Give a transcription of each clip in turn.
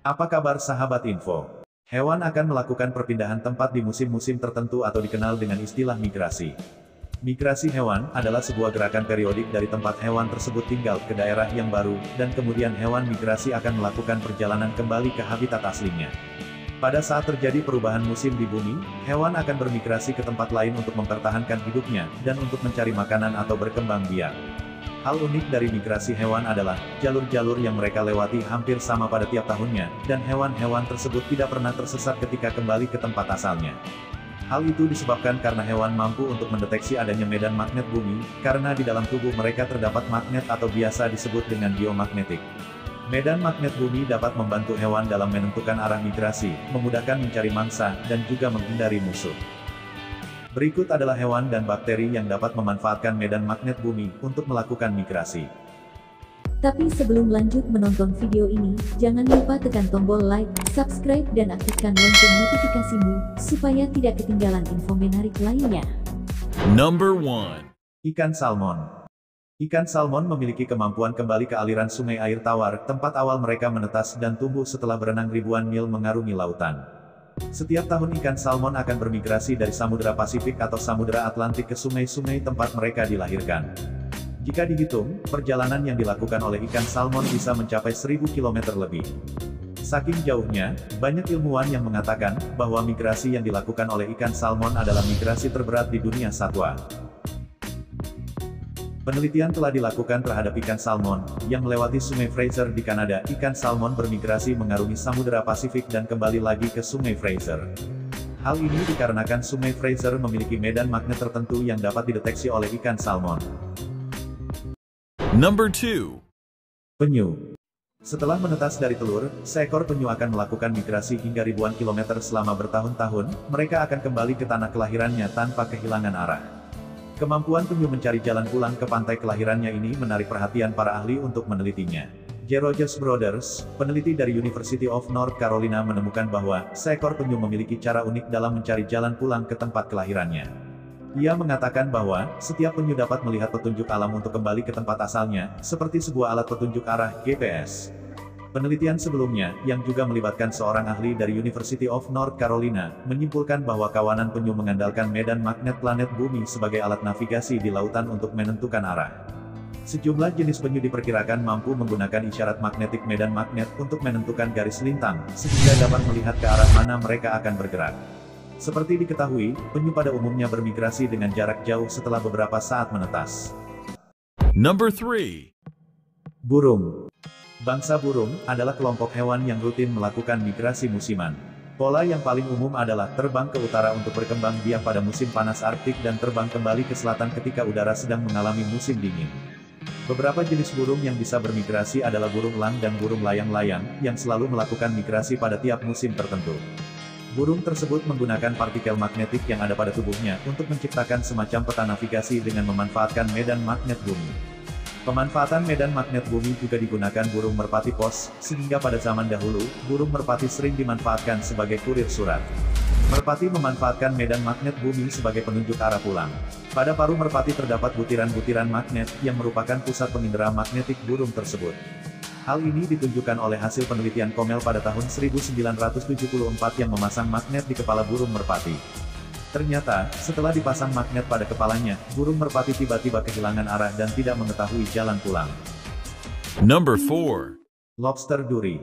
Apa kabar sahabat info? Hewan akan melakukan perpindahan tempat di musim-musim tertentu atau dikenal dengan istilah migrasi. Migrasi hewan adalah sebuah gerakan periodik dari tempat hewan tersebut tinggal ke daerah yang baru, dan kemudian hewan migrasi akan melakukan perjalanan kembali ke habitat aslinya. Pada saat terjadi perubahan musim di bumi, hewan akan bermigrasi ke tempat lain untuk mempertahankan hidupnya, dan untuk mencari makanan atau berkembang biak. Hal unik dari migrasi hewan adalah, jalur-jalur yang mereka lewati hampir sama pada tiap tahunnya, dan hewan-hewan tersebut tidak pernah tersesat ketika kembali ke tempat asalnya. Hal itu disebabkan karena hewan mampu untuk mendeteksi adanya medan magnet bumi, karena di dalam tubuh mereka terdapat magnet atau biasa disebut dengan biomagnetik. Medan magnet bumi dapat membantu hewan dalam menentukan arah migrasi, memudahkan mencari mangsa, dan juga menghindari musuh. Berikut adalah hewan dan bakteri yang dapat memanfaatkan medan magnet bumi untuk melakukan migrasi. Tapi sebelum lanjut menonton video ini, jangan lupa tekan tombol like, subscribe dan aktifkan lonceng notifikasimu, supaya tidak ketinggalan info menarik lainnya. Number 1. Ikan salmon. Ikan salmon memiliki kemampuan kembali ke aliran sungai air tawar, tempat awal mereka menetas dan tumbuh setelah berenang ribuan mil mengarungi lautan. Setiap tahun ikan salmon akan bermigrasi dari Samudra Pasifik atau Samudra Atlantik ke sungai-sungai tempat mereka dilahirkan. Jika dihitung, perjalanan yang dilakukan oleh ikan salmon bisa mencapai 1000 km lebih. Saking jauhnya, banyak ilmuwan yang mengatakan bahwa migrasi yang dilakukan oleh ikan salmon adalah migrasi terberat di dunia satwa. Penelitian telah dilakukan terhadap ikan salmon, yang melewati Sungai Fraser di Kanada. Ikan salmon bermigrasi mengarungi Samudra Pasifik dan kembali lagi ke Sungai Fraser. Hal ini dikarenakan Sungai Fraser memiliki medan magnet tertentu yang dapat dideteksi oleh ikan salmon. Number 2. Penyu. Setelah menetas dari telur, seekor penyu akan melakukan migrasi hingga ribuan kilometer selama bertahun-tahun. Mereka akan kembali ke tanah kelahirannya tanpa kehilangan arah. Kemampuan penyu mencari jalan pulang ke pantai kelahirannya ini menarik perhatian para ahli untuk menelitinya. J. Rogers Brothers, peneliti dari University of North Carolina menemukan bahwa seekor penyu memiliki cara unik dalam mencari jalan pulang ke tempat kelahirannya. Ia mengatakan bahwa setiap penyu dapat melihat petunjuk alam untuk kembali ke tempat asalnya, seperti sebuah alat petunjuk arah GPS. Penelitian sebelumnya, yang juga melibatkan seorang ahli dari University of North Carolina, menyimpulkan bahwa kawanan penyu mengandalkan medan magnet planet bumi sebagai alat navigasi di lautan untuk menentukan arah. Sejumlah jenis penyu diperkirakan mampu menggunakan isyarat magnetik medan magnet untuk menentukan garis lintang, sehingga dapat melihat ke arah mana mereka akan bergerak. Seperti diketahui, penyu pada umumnya bermigrasi dengan jarak jauh setelah beberapa saat menetas. Number 3. Burung. Bangsa burung adalah kelompok hewan yang rutin melakukan migrasi musiman. Pola yang paling umum adalah terbang ke utara untuk berkembang biak pada musim panas Arktik dan terbang kembali ke selatan ketika udara sedang mengalami musim dingin. Beberapa jenis burung yang bisa bermigrasi adalah burung elang dan burung layang-layang, yang selalu melakukan migrasi pada tiap musim tertentu. Burung tersebut menggunakan partikel magnetik yang ada pada tubuhnya untuk menciptakan semacam peta navigasi dengan memanfaatkan medan magnet bumi. Pemanfaatan medan magnet bumi juga digunakan burung merpati pos, sehingga pada zaman dahulu, burung merpati sering dimanfaatkan sebagai kurir surat. Merpati memanfaatkan medan magnet bumi sebagai penunjuk arah pulang. Pada paruh merpati terdapat butiran-butiran magnet, yang merupakan pusat pengindera magnetik burung tersebut. Hal ini ditunjukkan oleh hasil penelitian Comel pada tahun 1974 yang memasang magnet di kepala burung merpati. Ternyata, setelah dipasang magnet pada kepalanya, burung merpati tiba-tiba kehilangan arah dan tidak mengetahui jalan pulang. Number 4. Lobster duri.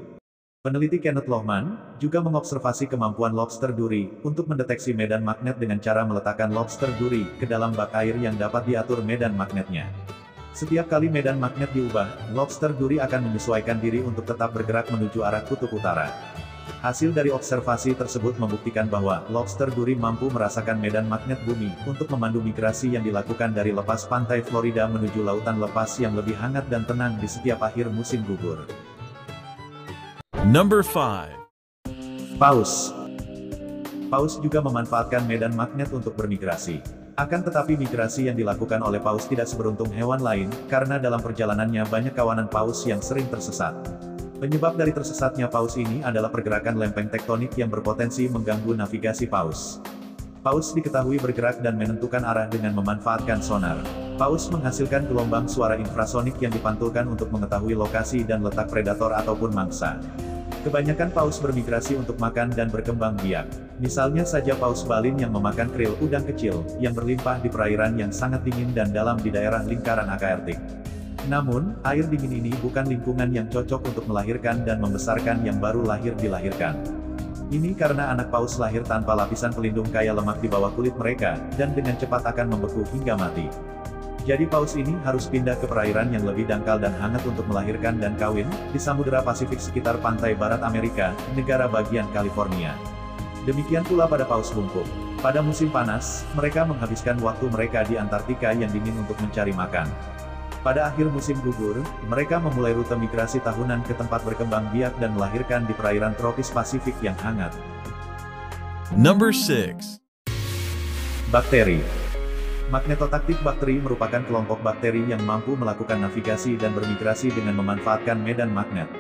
Peneliti Kenneth Lohman juga mengobservasi kemampuan lobster duri untuk mendeteksi medan magnet dengan cara meletakkan lobster duri ke dalam bak air yang dapat diatur medan magnetnya. Setiap kali medan magnet diubah, lobster duri akan menyesuaikan diri untuk tetap bergerak menuju arah kutub utara. Hasil dari observasi tersebut membuktikan bahwa lobster duri mampu merasakan medan magnet bumi untuk memandu migrasi yang dilakukan dari lepas pantai Florida menuju lautan lepas yang lebih hangat dan tenang di setiap akhir musim gugur. Number 5. Paus. Paus juga memanfaatkan medan magnet untuk bermigrasi. Akan tetapi migrasi yang dilakukan oleh paus tidak seberuntung hewan lain, karena dalam perjalanannya banyak kawanan paus yang sering tersesat. Penyebab dari tersesatnya paus ini adalah pergerakan lempeng tektonik yang berpotensi mengganggu navigasi paus. Paus diketahui bergerak dan menentukan arah dengan memanfaatkan sonar. Paus menghasilkan gelombang suara infrasonik yang dipantulkan untuk mengetahui lokasi dan letak predator ataupun mangsa. Kebanyakan paus bermigrasi untuk makan dan berkembang biak. Misalnya saja paus balin yang memakan krill udang kecil, yang berlimpah di perairan yang sangat dingin dan dalam di daerah lingkaran Arctic. Namun, air dingin ini bukan lingkungan yang cocok untuk melahirkan dan membesarkan yang baru lahir dilahirkan. Ini karena anak paus lahir tanpa lapisan pelindung kaya lemak di bawah kulit mereka, dan dengan cepat akan membeku hingga mati. Jadi paus ini harus pindah ke perairan yang lebih dangkal dan hangat untuk melahirkan dan kawin, di Samudera Pasifik sekitar pantai barat Amerika, negara bagian California. Demikian pula pada paus bungkuk. Pada musim panas, mereka menghabiskan waktu mereka di Antartika yang dingin untuk mencari makan. Pada akhir musim gugur, mereka memulai rute migrasi tahunan ke tempat berkembang biak dan melahirkan di perairan tropis Pasifik yang hangat. Number 6. Bakteri. Magnetotaktik bakteri merupakan kelompok bakteri yang mampu melakukan navigasi dan bermigrasi dengan memanfaatkan medan magnet.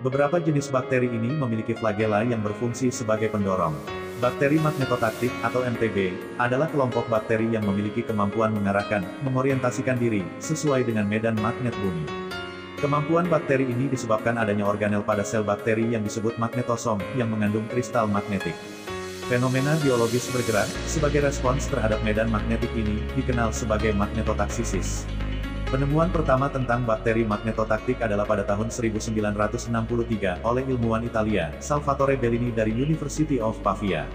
Beberapa jenis bakteri ini memiliki flagela yang berfungsi sebagai pendorong. Bakteri magnetotaktik, atau MTB, adalah kelompok bakteri yang memiliki kemampuan mengarahkan, mengorientasikan diri, sesuai dengan medan magnet bumi. Kemampuan bakteri ini disebabkan adanya organel pada sel bakteri yang disebut magnetosom, yang mengandung kristal magnetik. Fenomena biologis bergerak, sebagai respons terhadap medan magnetik ini, dikenal sebagai magnetotaksisis. Penemuan pertama tentang bakteri magnetotaktik adalah pada tahun 1963, oleh ilmuwan Italia, Salvatore Bellini dari University of Pavia.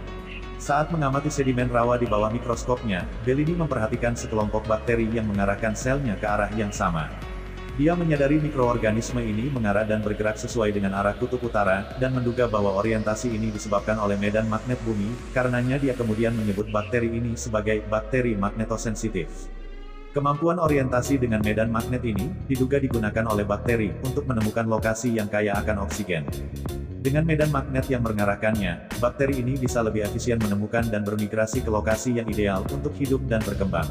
Saat mengamati sedimen rawa di bawah mikroskopnya, Bellini memperhatikan sekelompok bakteri yang mengarahkan selnya ke arah yang sama. Dia menyadari mikroorganisme ini mengarah dan bergerak sesuai dengan arah kutub utara, dan menduga bahwa orientasi ini disebabkan oleh medan magnet bumi, karenanya dia kemudian menyebut bakteri ini sebagai bakteri magnetosensitif. Kemampuan orientasi dengan medan magnet ini, diduga digunakan oleh bakteri, untuk menemukan lokasi yang kaya akan oksigen. Dengan medan magnet yang mengarahkannya, bakteri ini bisa lebih efisien menemukan dan bermigrasi ke lokasi yang ideal untuk hidup dan berkembang.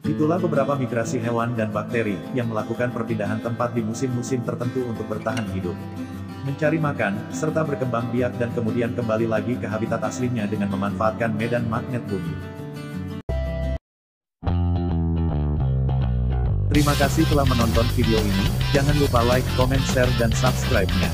Itulah beberapa migrasi hewan dan bakteri, yang melakukan perpindahan tempat di musim-musim tertentu untuk bertahan hidup, mencari makan, serta berkembang biak dan kemudian kembali lagi ke habitat aslinya dengan memanfaatkan medan magnet bumi. Terima kasih telah menonton video ini, jangan lupa like, comment, share, dan subscribe-nya.